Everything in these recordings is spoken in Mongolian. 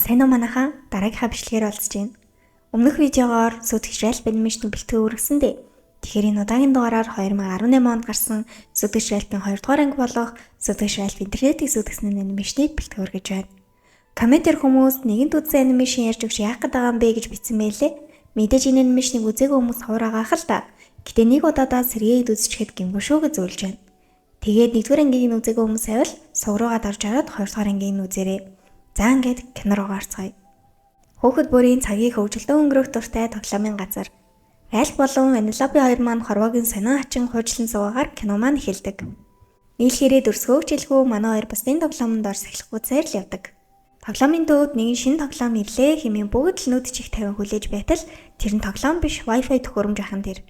сайн уу манайхаа дараагийнхаа бичлэгээр олцож байна. Өмнөх видеогоор сүтгэж ралф анимашны бэлтгэл үргэлжсэн дээ. Тэгэхээр энэ удаагийн дугаараар 2018 онд гарсан сүтгэж ралфын 2 дугаар анги болох сүтгэж ралф интернетийг сүтгсэн анимашныг бэлтгэл үргэж байна. Комментэр хүмүүс нэгэнт үзсэн анимашн ярьж өгч яах гээд байгаа юм бэ гэж бичсэн байлээ. Мэдээж энэ анимашныг үзээгүй хүмүүс хавраагаах л та. Гэтэ нэг удаадаа сэргээд үзчихэд гимгүү шүү гэж зөвлөж байна. Тэгээд нэгдүгээр ангийг нь үзээгүй хүмүүс байвал сугруугаад орж ороод 2 дугаар ангийг нь үзээрэй. За ингээд кино руу гарцгаая. Хүүхэд бүрийн цагийг хөвгөлтөө өнгөрөх дуртай тоглоомын газар. Ральф болон Ванеллопе хоёр маань хорвоогийн сонин хачин хуучлан суугаар кино маань эхэлдэг. Нийлхээрээ дөрсгөөчлгүй манай хоёр бусдын тоглоомонд орс эхлэхгүй цайрл явдаг. Тоглоомын дөөд нэгэн шинэ тоглоом ирлээ хэмээн бүгд л нүд чих тавин хүлээж байтал тэр нь тоглоом биш Wi-Fi төхөөрөмж ахын тэр.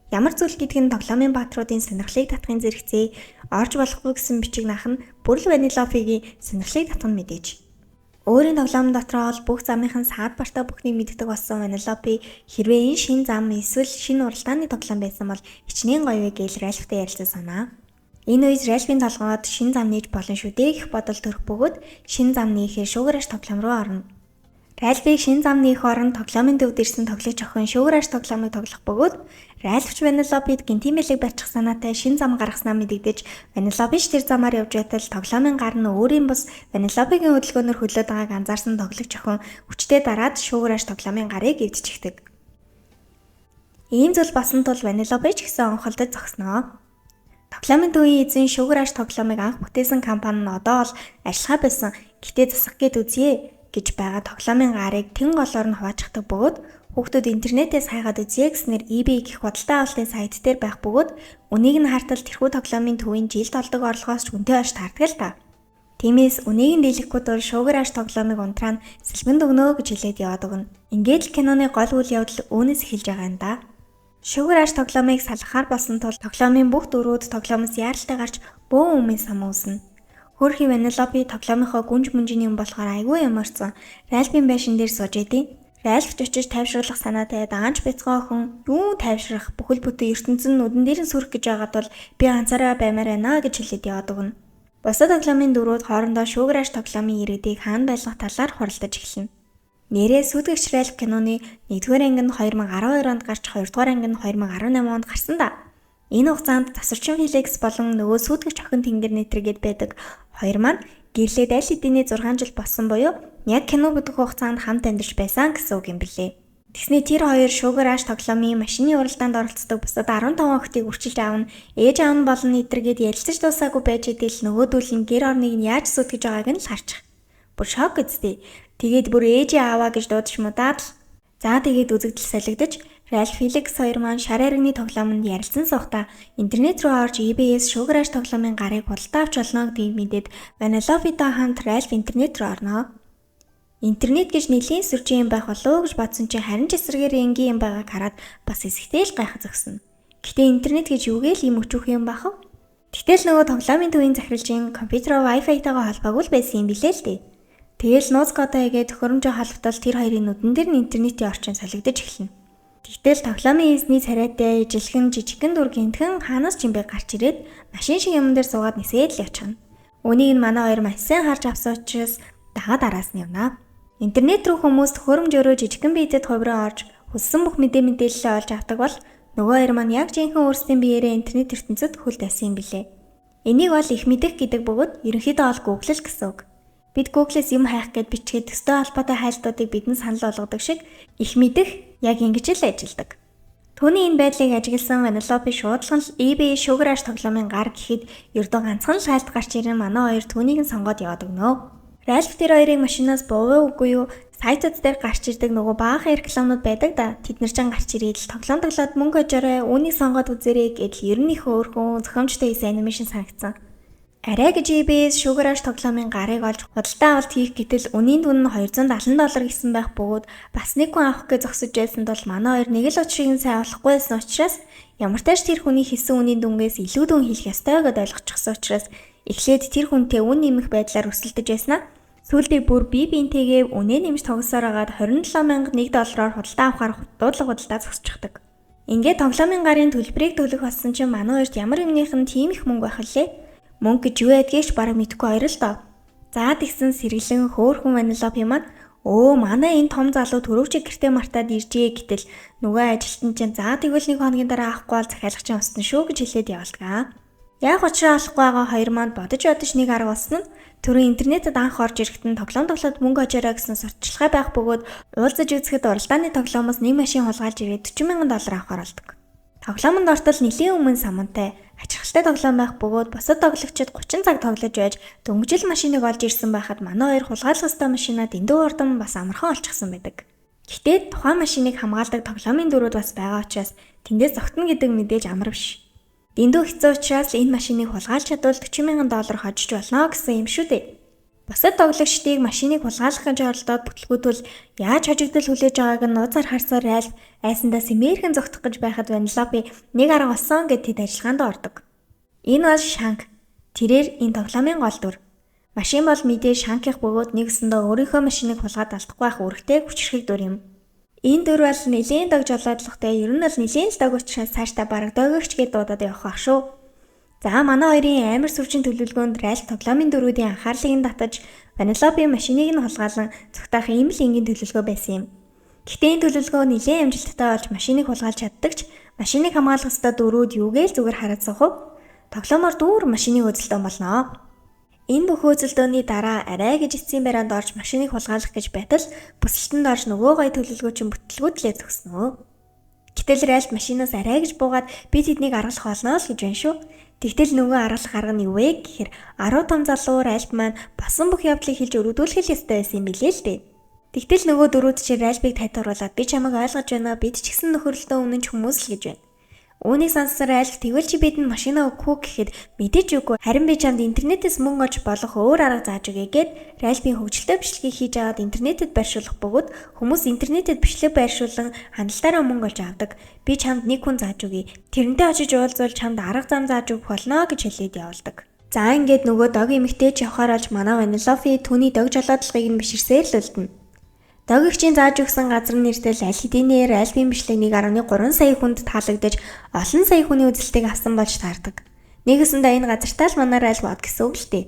Ямар зүйл гэдэг нь тоглоомын баатруудын сонирхлыг татахын зэрэгцээ орж болохгүй гэсэн бичиг нах нь бүрл Ванеллопегийн сонирхлыг татах нь мэдээж. Өөрийн тоглоом дотроо л бүх замынхан саад бартаа бүхнийг мэддэг болсон Ванеллопе хэрвээ энэ шинэ зам эсвэл шинэ уралдааны тоглоом байсан бол хичнээн гоё вэ гэж Ральфтай ярилцсан санаа. Энэ үед Ральфын толгойд шинэ зам нээж болно шүү дээ гэх бодол төрөх бөгөөд шинэ зам нээхээр шууграш тоглоом руу орно. Ральфыг шинэ зам нээх орон тоглоомын төвд ирсэн тоглогч охин шууграш тоглоомыг тоглох бөгөөд Ральфч Ванеллопед гинтимэлэг барьчих санаатай шинэ зам гаргаснаа мэдэгдэж Ванеллопе тэр замаар явж байтал тоглоомын гар нь өөрийн бус Ванеллопегийн хөдөлгөөнөөр хөлөөд байгааг анзаарсан тоглогч охин хүчтэй дараад шууграш тоглоомын гарыг эвдчихдэг. Ийм зүйл басан тул Ванеллопе ч гэсэн онхолдож зогсноо. Тоглоомын төвийн эзэн шууграш тоглоомыг анх бүтээсэн компани нь одоо л ажиллахаа байсан. Гэтээ засах гээд үзье гэж байгаа тоглоомын гарыг тэн голоор нь хуваачдаг бөгөөд хүүхдүүд интернетээс хайгаад үзье гэснээр eBay гэх худалдаа авалтын сайт дээр байх бөгөөд үнийг нь хартал тэрхүү тоглоомын төвийн жилд олдог орлогоос ч үнэтэй аж таардаг л та. Тиймээс үнийг нь дийлэхгүй тул шууграш тоглоомыг унтраа нь сэлбэнд өгнө гэж хэлээд яваад өгнө. Ингээд л киноны гол үйл явдал үүнээс эхэлж байгаа юм да. Шууграш тоглоомыг салгахаар болсон тул тоглоомын бүх дүрүүд тоглоомоос яаралтай гарч бөөн өмнө сам үүснэ. Хөрхи Ванеллопе тоглоомынхоо гүнж мөнжийн юм болохоор айгүй ямарсан. Ральфын байшин дээр сууж идэв. Ральф ч очиж тайвшруулах санаатай даанч бяцхан охин юу тайвшрах бүхэл бүтэн ертөнцийн нүдэн дээр нь сүрэх гэж байгаад бол би ганцаараа баймаар байна гэж хэлээд яваад өгнө. Бусад тоглоомын дүрүүд хоорондоо шууграш тоглоомын иргэдийг хаана байлгах талаар хуралдаж эхэлнэ. Нэрээ сүтгэгч Ральф киноны 1-р анги нь 2012 онд гарч 2-р анги нь 2018 онд гарсан да. Энэ хугацаанд тасарчин Феликс болон нөгөө сүтгэгч охин тэнгэр нэтргээд байдаг хоёр маань гэрлээд аль хэдийн 6 жил болсон буюу яг кино бүдэх хугацаанд хамт амьдарч байсан гэсэн үг юм билээ. Тэгснээ тэр хоёр шууграш тоглоомын машины уралдаанд оролцдог бусад 15 охтыг үрчилж аавна, ээж аав нь болон нэтргээд ярилцаж дуусаагүй байж идэл нөгөөдөл нь гэр орныг нь яаж сүтгэж байгааг нь л харчих. Бүр шок үстэй. Тэгээд бүр ээжээ ааваа гэж дуудаж мудаад л. За тэгээд үзэгдэл солигдож Ральф Феликс хоёр маань шар аригны тоглоомонд ярилцсан сухта интернет рүү орж eBay-с шууграш тоглоомын гарыг худалдаа авч олно гэдгийг мэдээд Ванеллопетой хамт Ральф интернет рүү орно. Интернет гэж нэлийн сүржээ юм байх болов уу гэж бодсон чинь харин ч эсрэгээр энгийн юм байгааг хараад бас эсэгтэй л гайхаж зогсоно. Гэтэ интернет гэж юугээл юм өчүүх юм бах вэ? Гэтэл нөгөө тоглоомын төвийн захирлжийн компьютероо Wi-Fi-тайгаа холбоогүй л байсан юм билээ л дээ. Тэгэл нууц кодоо игээд төхөөрөмжөө халбтал тэр хоёрын нүдэн дээр нь интернетийн орчин солигдож эхэлнэ. Тэгтэл тоглоомын эзний царайтай жилхэн жижигхэн дүр гинтхэн хаанаас ч юм бэ гарч ирээд машин шиг юм дээр суугаад нисээд л явчихна. Үнийг нь манай хоёр маш сайн харж авсан учраас дагаад араас нь явна. Интернет рүү хүмүүс төхөөрөмжөөрөө жижигхэн биедэд хувиран орж хүссэн бүх мэдээллээ олж авдаг бол нөгөө хоёр маань яг жинхэнэ өөрсдийн биеэрээ интернет ертөнцид хөл тавьсан юм билээ. Энийг бол их мэдэх гэдэг бөгөөд ерөнхийдөө ол гуглал гэсэн үг. Бид Google-с юм хайх гэд бичгээд төстэй холбоотой хайлтуудыг бидэнд санал болгодог шиг их мэдэх яг ингэж л ажилдаг. Түүний энэ байдлыг ажигласан Ванеллопе шуудлан л eBay шууграш тоглоомын гар гэхэд ердөө ганцхан л хайлт гарч ирэн манай хоёр түүнийг нь сонгоод яваад өгнө. Ральф тэр хоёрыг машинаас бовоо үгүй юу сайтууд дээр гарч ирдэг нөгөө баахан рекламууд байдаг да. Тэд нар ч гарч ирээд л тоглоом тоглоод мөнгө хожоорой үүнийг сонгоод үзээрэй гэдэл ер нь их өөрхөн зохиомжтой хийсэн анимашн санагдсан. Арай гэж eBay-с шууграш тоглоомын гарыг олж худалдаа авалт хийх гэтэл үнийн түн нь $270 гэсэн байх бөгөөд бас нэг хүн авах гэж зогсож байсан тул манай хоёр нэг л учрыг нь сайн олохгүй байсан учраас ямар тааш тэр хүний хийсэн үнийн дүнгээс илүү дүн хийх ёстой гэдээ ойлгочихсон учраас эхлээд тэр хүнтэй үн нэмэх байдлаар өрсөлдөж байснаа сүүлдээ бүр биентэйгээ үнэ нэмж тогсоор агаад $27,001 худалдаа авахар дуудлага худалдаа зогсчихдаг. Ингээд тоглоомын гарын төлбөрийг төлөх болсон чинь манай хоёрт ямар юмных нь тийм их мөнгө байх лээ. Мөнгө гэж юу байдгийг ч бараг мэдэхгүй хоёр л доо. За тэгсэн сэргэлэн хөөхөн Ванеллопе маань Өө манай энэ том залуу төрөвчөг гэртээ мартаад иржээ гэтэл нөгөө ажилтан чинь за тэгвэл 1 хоногийн дараа авахгүй бол захиалагч нь устна шүү гэж хэлээд явуулдаг. Яг учраа олохгүй байгаа хоёр маань бодож нэг арга болсон нь түрүү интернетэд анх орж ирэхэд нь тоглоом тоглоод мөнгө очоорой гэсэн сурталчилгаа байх бөгөөд уулзаж үзэхэд уралдааны тоглоомоос нэг машин хулгайлж ирээд $40,000 авахар болдог. Тоглоомонд ортол нэлийн өмнө самантай ачаалттай тоглоом байх бөгөөд бусад тоглогчид 30 цаг тоглож байж дөнгөжил машиныг олж ирсэн байхад манай хоёр хулгайлах ёстой машинаа дэндүү урдан бас амархан олчихсан байдаг. Гэхдээ тухайн машиныг хамгаалдаг тоглоомын дүрүүд бас байгаа учраас тэндээс зогтно гэдэг мэдээж амар биш. Дэндүү хэцүү учраас энэ машиныг хулгайлж чадвал $40,000 хожиж болно гэсэн юм шүү дээ. Бусад тоглогчдыг машиныг хулгайлах гэж оролдоод бүтлгүүтвэл яаж хожигдол хүлээж байгааг нь нууцаар харсаар айл айсандаа сэмээрхэн зогтох гэж байхад Ванеллопе нэг арга болсон гэд тэд ажиллагаанд ордог. Энэ бол Шанк. Тэрээр энэ тоглоомын гол дүр. Машин бол мэдээж Шанких бөгөөд нэгсэндээ өөрийнхөө машиныг хулгаад алдахгүй байх үүрэгтэй хүчрхэг дүр юм. Энэ дүр бол нэлийн дог жолоодлоготой ер нь бол нэлийн дог учраас цаашдаа бараг догогч гээд дуудаад явах байх шүү. За манай хоёрын амар сүрчин төлөвлөгөөнд Райлф тоглоомын дүрүүдийн анхаарлыг нь татаж Ванеллопе машиныг нь хулгайлан цогтаах ийм л энгийн төлөвлөгөө байсан юм. Гэхдээ энэ төлөвлөгөө нэлээд амжилттай болж машиныг хулгайлж чаддагч машиныг хамгаалах ёстой дүрүүд юугээл зүгээр хараад суух. Тоглоомоор дүүр машиныг үзэлтэн болно. Энэ бүх үзэлдөөний дараа арай гэж эцсийн барианд орж машиныг хулгайлах гэж байтал бүсэлтэнд орж нөгөө гой төлөвлөгөөчин бүтлгүүтлээ төгснө. Гэтэл Райлф машинаас арай гэж буугаад би тэднийг аргалах болно л гэж байна шүү. Тэгтэл нөгөө аргалах арга нь юу вэ гэхээр 10 том залуу Райлф маань басан бүх явдлыг хэлж өргөдүүлэх ёстой байсан юм билээ л дээ. Тэгтэл нөгөө дөрүүд чинь Райлфыг тайлбарлаад би чамайг ойлгож байна. Бид ч гэсэн нөхөрлөлтөө өмнө ч хүмүүс л гэж байна. Үүнийг сонссон Райлф тэгвэл чи бидэнд машинаа өгөх үү гэхэд мэдээж үгүй. Харин би чамд интернетээс мөнгө олж болох өөр арга зааж өгье гэд Райлфийн хөгжилтэй бичлэгийг хийж аваад интернетэд байршуулах бөгөөд хүмүүс интернетэд бичлэг байршуулан хандлтаараа мөнгө олж авдаг. Би чамд нэг хүн зааж өгье. Тэрнтэй очиж уулзвал чамд арга зам зааж өгөх болно гэж хэлээд явуулдаг. За ингээд нөгөө дог эмэгтэйч явахаар олж манай Ванеллопе түүний дог жолоодлогыг нь биширсээр л үлдэнэ. Догогчийн зааж өгсөн газар нэртэл аль хэдийнээр Райлфийн бичлэг 1.3 сая хүнд таалагдаж олон сая хүний үзэлтийг авсан болж таардаг. Нэгэсэндээ энэ газартаа л манай Райлф бод гэсэн үг л дээ.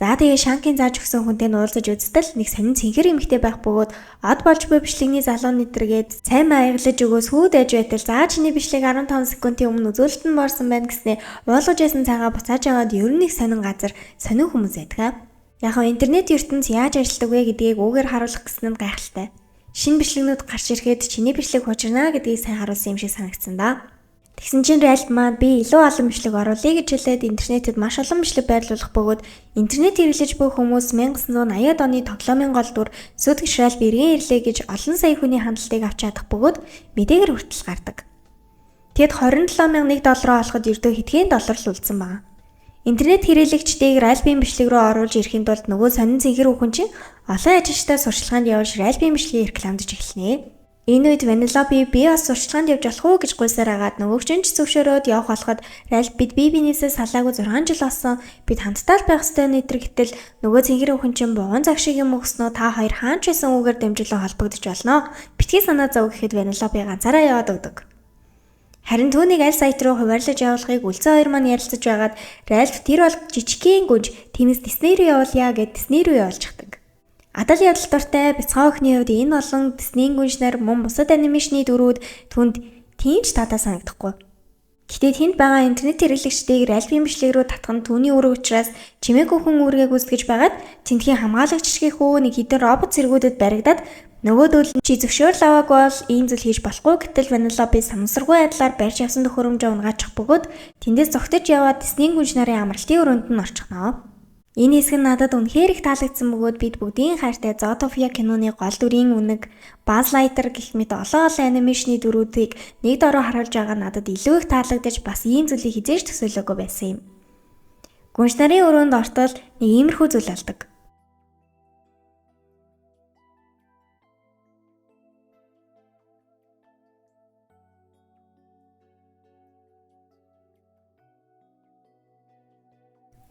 За тэгээ Шанкийн зааж өгсөн хүнтэй уулзаж үзтэл нэг сонин цэнхэр эмэгтэй байх бөгөөд од болж буй бичлэгний залуу нэтргээд сайн маяглаж өгөөс хүүд ээж байтал за чиний бичлэг 15 секундын өмнө үзүүлэлтэнд борсон байна гэснээр уулгаж байсан цагаа буцааж аваад ер нь их сонин газар сонин хүмүүс байдаг. Яг нь интернет ертөнц яаж ажилладаг вэ гэдгийг үгээр харуулах гэсэн нь гайхалтай. Шинэ бичлэгнүүд гарч ирэхэд чиний бичлэг хужирна гэдгийг сайн харуулсан юм шиг санагдсан да. Тэгсэн чинь Райлф маань би илүү олон бичлэг оруулъя гэж хэлээд интернетэд маш олон бичлэг байрлуулах бөгөөд интернет хэрэглэж буй хүмүүс 1980-ад оны тоглоомын гол дүр Сүтгэж Райлф эргэн ирлээ гэж олон сая хүний хандлтыг авч чадах бөгөөд мэдээгээр хүртэл гардаг. Тэгэд $27,001 олоход ердөө хэдхэн доллар л үлдсэн байна. Интернет хэрэглэгчдийг Райлфийн бичлэг рүү оруулж ирэхийн тулд нөгөө сонин цэнхэр хүүхэн чинь олон ажилчтай сурчлаганд явж Райлфийн бичлэгийг рекламдж эхэлнэ. Энэ үед Ванеллопе би бас сурчлаганд явж болох уу гэж гуйсаар агаад нөгөөгч нь ч зөвшөөрөөд явах болоход Райлф бид бие биенээсээ салаагүй 6 жил болсон. Бид хамтдаа л байх ёстой нэтэр гэтэл нөгөө цэнхэр хүүхэн чинь бугуун цаг шиг юм өгснөө та хоёр хаанч байсан үгээр дамжуулан холбогдож болно. Битгий санаа зов гэхэд Ванеллопе ганцаараа яваад өгдөг. Харин түүнийг аль сайт руу хуваарлаж явуулахыг үлцэн хоёр маань ярилцаж байгаад Райлф тэр бол жижигхэн гүнж тиймээс Дисней рүү явуулъя гэд Дисней рүү явуулчихдаг. Адал явдал дуртай бяцхан охины хувьд энэ олон Диснейн гүнж нар мөн бусад анимашны дүрүүд түнд тийм ч таатай санагдахгүй. Гэхдээ тэнд байгаа интернет хэрэглэгчдийг Райлфийн бичлэг рүү татах нь түүний үүрэг учраас чимээгүй хүн үүргээ гүйцэтгэж байгаад тентхийн хамгаалагчдийнхөө нэг хідэн робот цэргүүдэд баригдаад нөгөөдөл чи зөвшөөрөл аваагүй бол ийм зүйл хийж болохгүй гэтэл Ванеллопе санамсаргүй байдлаар барьж явсан төхөөрөмжөө унгаачих бөгөөд тэндээс зогтож яваад Диснейн гүнж нарын амралтын өрөөнд нь орчихно. Энэ хэсэг нь надад үнэхээр их таалагдсан бөгөөд бид бүгдийн хайртай Zootopia киноны гол дүрийн үнэг Buzz Lightyear гэх мэт олон анимашны дүрүүдийг нэг дороо харуулж байгаа надад илүү их таалагдаж бас ийм зүйлийг хизээж төсөөлөөгүй байсан юм. Гүнж нарын өрөөнд ортол нэг иймэрхүү зүйл алдаг.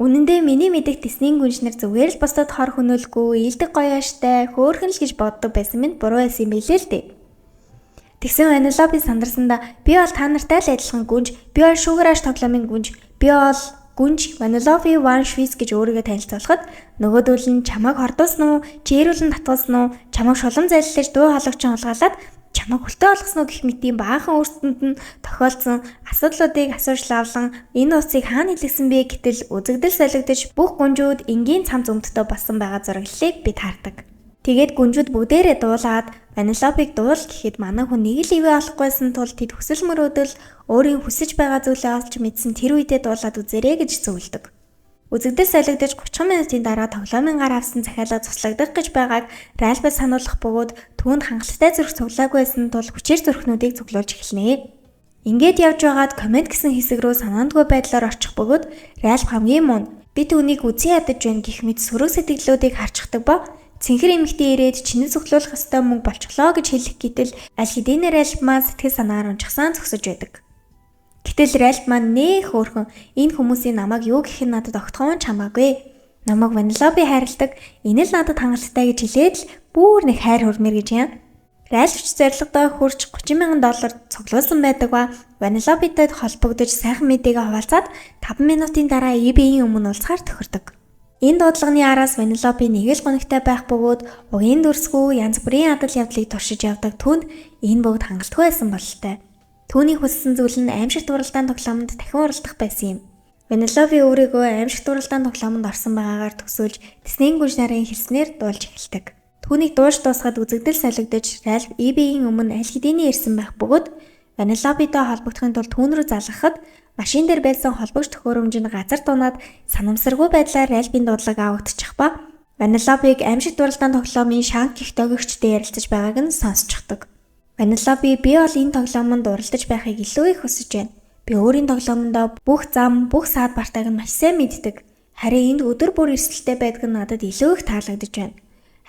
Үнэн дээр миний мэдих Диснейн гүнж нар зүгээр л бусдад хор хөнөөлгүй, ийдэг гоё аштай, хөөрхөн л гэж боддог байсан минь буруу байсан юм билээ л дээ. Тэгсэн Ванеллопе сандарсандаа би бол та нартай л адилхан гүнж, би бол Sugar Rush тоглоомын гүнж, би бол Гүнж Ванеллови Ван Швиц гэж өөрийгөө танилцуулахад нөгөөдөл нь чамайг хордуулсан уу, чиирүүлэн татгалсан уу, чамайг шулам зайллаж дуу хоолойчин хулгайлаад чамайг хүлтэй болгосон уу гэх мэтийн баахан өөртөнд нь тохиолдсон асуудлуудыг асууж лавлан энэ уцыг хаана илгэсэн бэ гэтэл үзэгдэл солигдож бүх гүнжүүд энгийн цамц өмдтөд болсон байгаа зураглалыг бид хардаг. Тэгээд гүнжүүд бүгдээрээ дуулаад Ванелловыг дуул гэхэд манай хүн нэг л ивэ олохгүйсэн тул тэд хүсэл мөрөөдөл өөрийн хүсэж байгаа зүйлээ олж мэдсэн тэр үедээ дуулаад үзээрэй гэж зөвлөдөг. Үзэгдэл солигдож 30 минутын дараа тоглоомын гар авсан захиалга цуслагдах гэж байгааг Ральфад сануулгах бөгөөд түүнд хангалттай зүрх цуглаагүй байсан тул хүчээр зүрхнүүдийг цуглуулж эхэлнэ. Ингээд явж байгаад комент гэсэн хэсэг рүү санаандгүй байдлаар орчих бөгөөд Ральф хамгийн мөн би түүнийг үзэн ядаж байна гэх мэт сөрөг сэтгэлдлүүдийг харчихдаг ба цэнхэр эмэгтэй ирээд чиний цуглуулах ёстой мөнгө болчихлоо гэж хэлэх гэтэл аль хэдийнэ Ральф маань сэтгэл санаагаар унжихсан зогсож байдаг. Гэтэл Ральф маань нэх өөрхөн энэ хүмүүсийн намайг юу гэх нь надад огтхон чамаагүй. Намайг Ванеллови хайрладаг, энэ л надад хангалттай гэж хэлээд л бүр нэг хайр хурмэр гэж юм. Ральф ч зорилгодоо хүрч $30,000 цуглуулсан байдаг ба Ванелловитэй холбогдож сайхан мэдээгээ хуваалцаад 5 минутын дараа eBay-ийн өмнө уулзахаар тохирдог. Энэ дуудлагын араас Ванеллови нэг л гонигтай байх бөгөөд угийн дүрсгүй янз бүрийн адал явдлыг туршиж явдаг түнд энэ бүгд хангалтгүй байсан бололтой. Түүний хүссэн зүйл нь аимшигт уралдаан тоглоомонд дахин оролцох байсан юм. Ванеллови өөрийгөө аимшигт уралдаан тоглоомонд орсон байгаагаар төсөөлж Диснейн гүнж нарын хэлснээр дуулж эхэлдэг. Түүнийг дууж дуусгаад үзэгдэл солигдож Ральф eBay-ийн өмнө аль хэдийнэ ирсэн байх бөгөөд Ванелловитой холбогдохын тулд түүн рүү залгахад машин дээр байсан холбогч төхөөрөмж нь газар дунаад санамсаргүй байдлаар Ральфийн дуудлага авагдчих ба Ванелловиг аимшигт уралдаан тоглоомын шанк гэх догогчтой ярилцаж байгааг нь сонсчихдог. Ванеллови би бол энэ тоглоомонд уралдаж байхыг илүү их хүсэж байна. Би өөрийн тоглоомондоо бүх зам, бүх саад бартайг нь маш сайн мэддэг. Харин энд өдөр бүр эрсдэлтэй байдаг нь надад илүү их таалагдж байна.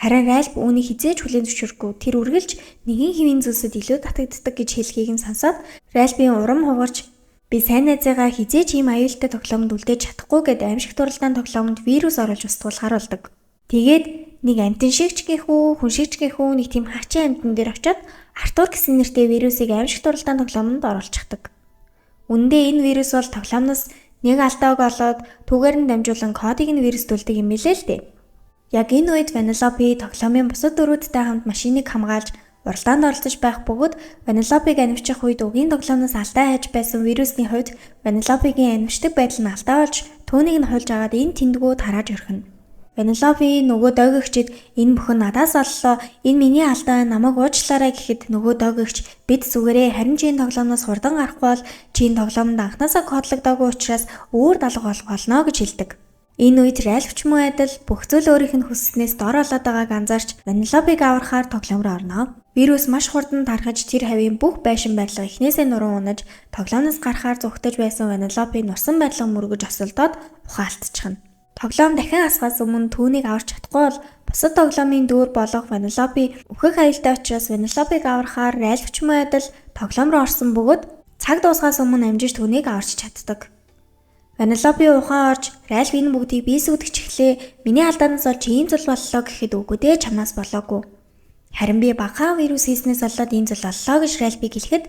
Харин Ральф үүнийг хизээж хүлээн зөвшөөрөхгүй. Тэр үргэлж нэгэн хэвийн зүйлсэд илүү татагддаг гэж хэлхийг нь сонсоод Ральфийн урам хугарч би сайн найзаагаа хизээж ийм аюултай тоглоомд үлдээж чадахгүй гэд аимшигт уралдаан тоглоомд вирус оруулж устгуулахаар болдог. Тэгээд нэг амтэн шигч гэх үү, хүн шигч гэх үү нэг тийм хачин амтан дээр очиод Артур гэсэн нэртэй вирусыг аимшигт уралдаан тоглоомонд оруулчихдаг. Үндэ энэ вирус бол тоглоомноос нэг алдааг олоод түүгээр нь дамжуулан кодыг нь вирусдүүлдэг юм билээ л дээ. Яг энэ үед Ванеллови тоглоомын бусад дөрүүдтэй хамт машиныг хамгаалж уралдаанд оролцож байх бөгөөд Ванелловиг анивчих үед угийн тоглоомноос алдаа хайж байсан вирусны хувьд Ванелловигийн анивчдаг байдал нь алдаа болж түүнийг нь хулж агаад энэ тэндгүү тарааж өрхөнө. Ванеллови нөгөө дойгогчид энэ бүхэн надаас оллоо, энэ миний алдаа, намайг уучлаарай гэхэд нөгөө дойгогч бид зүгээрээ харин чинь тоглоомноос хурдан гарахгүй бол чинь тоглоомд анхнаасаа кодлогдоогүй учраас өөр далга болох болно гэж хэлдэг. Энэ үед Ральф ч мөн адил бүх зүйл өөрийнх нь хүсснээс дор болоод байгааг анзаарч Ванелловиг аврахаар тоглоом руу орно. Вирус маш хурдан тархаж тэр хавийн бүх байшин барилга эхнээсээ нуруу унаж тоглоомноос гарахаар зүгтэж байсан Ванеллови нурсан байдлаа мөргөж осолдоод ухаалтчихна. Тоглоом дахин асгаас өмнө түүнийг аварч чадахгүй бол бусад тоглоомын дүүр болох Ванеллови өөхөх аюултай учраас Ванелловиг аврахаар Ральф ч мөн адил тоглоом руу орсон бөгөөд цаг дуусгаас өмнө амжиж түүнийг аварч чаддаг. Ванеллови ухаан орж Ральф энэ бүгдийг бие сүйдэгч эхлээ. Миний алдаанаас болж ийм зүйл боллоо гэхэд үгүй дээ чамаас болоогүй. Харин би багахан вирус хийснээс болоод ийм зүйл боллоо гэж Ральфиг хэлэхэд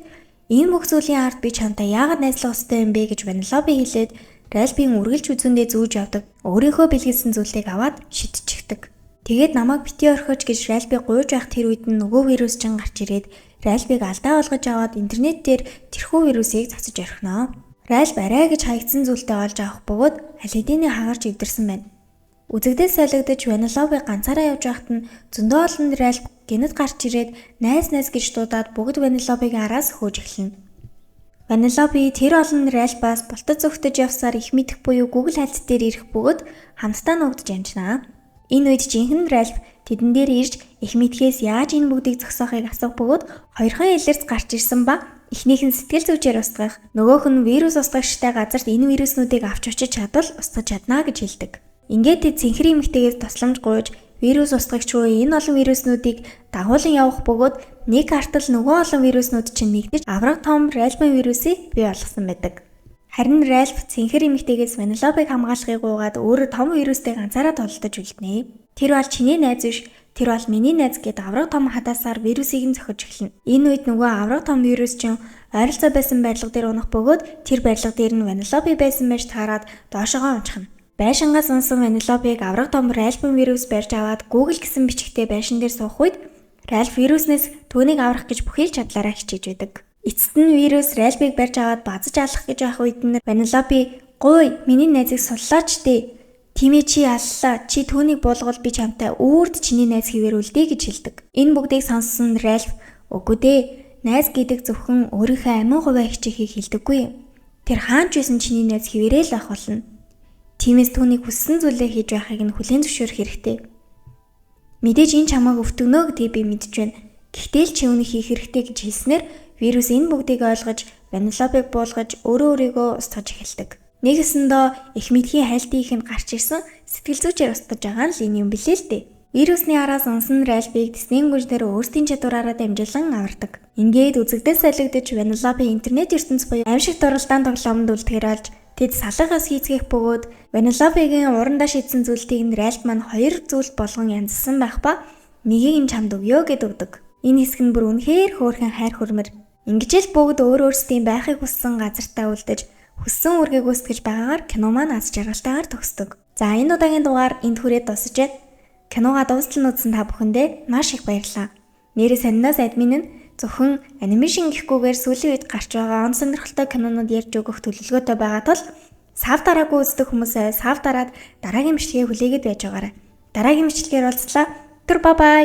энэ бүх зүйлийн ард би чамтай яагаад найзлах ёстой юм бэ гэж Ванеллови хэлээд Ральфийн үргэлж үзүүндээ зүүж явдаг. Өөрийнхөө бэлгэлсэн зүйлийг аваад шидчихдэг. Тэгээд намайг битгий орхиж гэж Ральфиг гуйж байх тэр үед нь нөгөө вирус чин гарч ирээд Ральфиг алдаа олгож аваад интернет дээр тэрхүү вирусыг цацаж орхино. Ральф арай гэж хаягдсан зүйлтэй олж авах бөгөөд аль хэдийнэ хагарч эвдэрсэн байна. Үзэгдэл солигдож Ванеллови ганцаараа явж байхад нь зөндөө олон Ральф гинэд гарч ирээд найз гэж дуудаад бүгд Ванелловиг араас хөөж эхэлнэ. Ванеллови тэр олон Ральфаас бултад зүгтэж явсаар их мэдэх буюу Google хайлт дээр ирэх бөгөөд хамтдаа нуугдж амжнаа. Энэ үед жинхэнэ Ральф тэдэн дээр ирж их мэдхээс яаж энэ бүгдийг зогсоохыг асуух бөгөөд хоёрхан илэрц гарч ирсэн ба эхнийх нь сэтгэл зүйчээр устгах, нөгөөх нь вирус устгагчтай газарт энэ вируснуудыг авч очиж чадвал устгаж чадна гэж хэлдэг. Ингээд тэд цэнхэр эмэгтэйгээс тусламж гуйж вирус устгагч руу энэ олон вируснуудыг дагуулan явах бөгөөд нэг картал нөгөө олон вируснууд чинь нэгдэж авраг том Ральфын вирусыг бий болгосон байдаг. Харин Ральф цэнхэр эмэгтэйгээс Ванелловиг хамгаалахыг гуйгаад өөрөө том вирустэй ганцаараа толдож үлднэ. Тэр бол чиний найз биш, Тэр бол миний найз гээд авраг том хадаасаар вирусыг нь зохиж эхэлнэ. Энэ үед нөгөө авраг том вирус чинь ойролцоо байсан барилга дээр унах бөгөөд тэр барилга дээр нь Ванилопи байсан байж таарад доошогоо унчихна. Байшингаас унсан Ванилопиг авраг том Ральфын вирус барьж аваад Google гэсэн бичгтээ байшин дээр суух үед Ральф вируснээс түүнийг аврах гэж бүхий л чадлаараа хичээж байдаг. Эцэст нь вирус Ральфыг барьж аваад базаж алах гэж байх үед нь Ванилопи "Гуй, миний найзыг суллаач дээ. Тимээ чи аллаа. Чи түүнийг буулгавал би чамтай үрд чиний найз хэвээр үлдээ" гэж хэлдэг. Энэ бүгдийг сонссон Ральф "Үгүй дээ. Найз гэдэг зөвхөн өөрийнхөө амин хувиа хичээхийг хэлдэггүй юм. Тэр хаанч байсан чиний найз хэвээрээ л байх болно. Тиймээс түүнийг хүссэн зүйлээ хийж байхыг нь хүлээн зөвшөөрөх хэрэгтэй. Мэдээж энэ чамайг өвтгөнөө гэдгийг би мэдж байна. Гэхдээ л чи үүнийг хийх хэрэгтэй" гэж хэлснээр вирус энэ бүгдийг ойлгож Ванилопиг буулгаж өөрийгөө устгаж эхэлдэг. Нэгэсэндээ их мэдхийн хайлтын ихэнд гарч ирсэн сэтгэл зүйчээр устгаж байгаа нь л энэ юм билээ л дээ. Вирусны араас унсан Ральфыг Диснейн гүнжнэр өөрсдийн чадвараараа дамжуулан авардаг. Ингээд үзэгдэн солигдож Ванилопи интернет ертөнц буюу аимшиг дуралдаан тоглоомд үлдэхэр олж тэд салгаас хийцгэх бөгөөд Ванилопигийн урандаа шийдсэн зүйлтийг нь Ральф маань хоёр зүйл болгон янзсан байх ба нэгийг нь чамд өгөө гэд өгдөг. Энэ хэсэг нь бүр үнэхээр хөөрхөн хайр хүрмэр. Ингэж л бүгд өөрсдийн байхыг хүссэн газартаа үлдэж хүссэн үргийг гүйцэтгэж байгаагаар кино маань аз жаргалтайгаар төгсдөг. За энэ удаагийн дугаар энд хүрээд дуусаж байна. Киногаа дуустал үзсэн та бүхэндээ маш их баярлалаа. Нэрээ санинаас админ нь зөвхөн анимашн гэхгүйгээр сүүлийн үед гарч байгаа он сонирхолтой кинонууд ярьж өгөх төлөвлөгөөтэй байгаа тул сав дараагүй үздэг хүмүүсээ сав дараад дараагийн бичлэгээ хүлээгээд байж байгаарай. Дараагийн бичлэгээр уулзлаа. Түр бай бай.